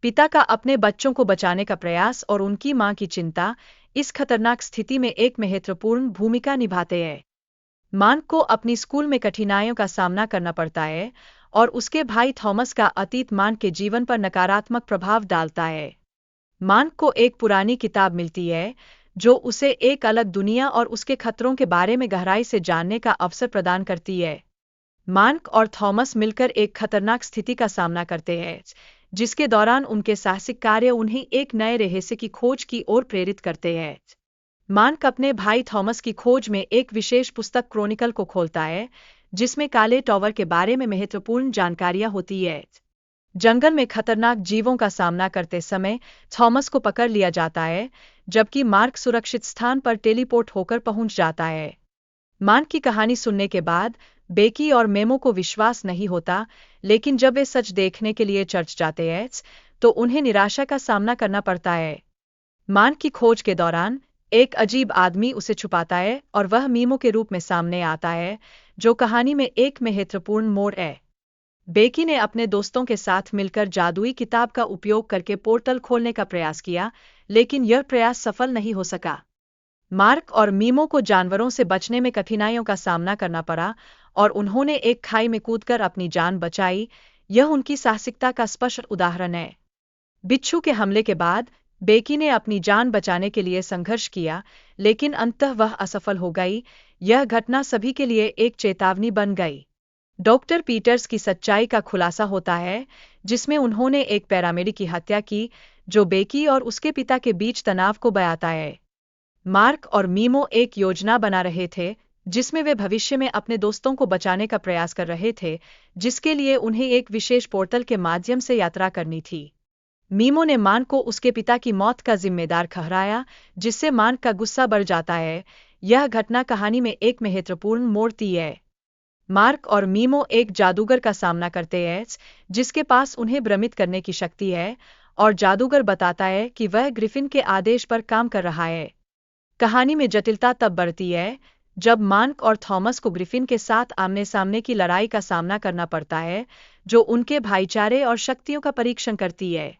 पिता का अपने बच्चों को बचाने का प्रयास और उनकी मां की चिंता इस खतरनाक स्थिति में एक महत्वपूर्ण भूमिका निभाते हैं। मार्क को अपनी स्कूल में कठिनाइयों का सामना करना पड़ता है और उसके भाई थॉमस का अतीत मार्क के जीवन पर नकारात्मक प्रभाव डालता है। मार्क को एक पुरानी किताब मिलती है जो उसे एक अलग दुनिया और उसके खतरों के बारे में गहराई से जानने का अवसर प्रदान करती है। मार्क और थॉमस मिलकर एक खतरनाक स्थिति का सामना करते हैं, जिसके दौरान उनके साहसिक कार्य उन्हें एक नए रहस्य की खोज की ओर प्रेरित करते हैं। मार्क अपने भाई थॉमस की खोज में एक विशेष पुस्तक क्रॉनिकल को खोलता है, जिसमें काले टॉवर के बारे में महत्वपूर्ण जानकारियां होती है। जंगल में खतरनाक जीवों का सामना करते समय थॉमस को पकड़ लिया जाता है, जबकि मार्क सुरक्षित स्थान पर टेलीपोर्ट होकर पहुंच जाता है। मार्क की कहानी सुनने के बाद बेकी और मेमो को विश्वास नहीं होता, लेकिन जब वे सच देखने के लिए चर्च जाते हैं तो उन्हें निराशा का सामना करना पड़ता है। मार्क की खोज के दौरान एक अजीब आदमी उसे छुपाता है और वह मीमो के रूप में सामने आता है, जो कहानी में एक महत्वपूर्ण मोड़ है। बेकी ने अपने दोस्तों के साथ मिलकर जादुई किताब का उपयोग करके पोर्टल खोलने का प्रयास किया, लेकिन यह प्रयास सफल नहीं हो सका। मार्क और मीमो को जानवरों से बचने में कठिनाइयों का सामना करना पड़ा और उन्होंने एक खाई में कूदकर अपनी जान बचाई। यह उनकी साहसिकता का स्पष्ट उदाहरण है। बिच्छू के हमले के बाद बेकी ने अपनी जान बचाने के लिए संघर्ष किया, लेकिन अंततः वह असफल हो गई। यह घटना सभी के लिए एक चेतावनी बन गई। डॉक्टर पीटर्स की सच्चाई का खुलासा होता है, जिसमें उन्होंने एक पैरामेडिक की हत्या की, जो बेकी और उसके पिता के बीच तनाव को बयाता है। मार्क और मीमो एक योजना बना रहे थे, जिसमें वे भविष्य में अपने दोस्तों को बचाने का प्रयास कर रहे थे, जिसके लिए उन्हें एक विशेष पोर्टल के माध्यम से यात्रा करनी थी। मीमो ने मार्क को उसके पिता की मौत का जिम्मेदार ठहराया, जिससे मार्क का गुस्सा बढ़ जाता है। यह घटना कहानी में एक महत्वपूर्ण मोड़ दी है। मार्क और मीमो एक जादूगर का सामना करते हैं, जिसके पास उन्हें भ्रमित करने की शक्ति है, और जादूगर बताता है कि वह ग्रिफिन के आदेश पर काम कर रहा है। कहानी में जटिलता तब बढ़ती है जब मार्क और थॉमस को ग्रिफिन के साथ आमने सामने की लड़ाई का सामना करना पड़ता है, जो उनके भाईचारे और शक्तियों का परीक्षण करती है।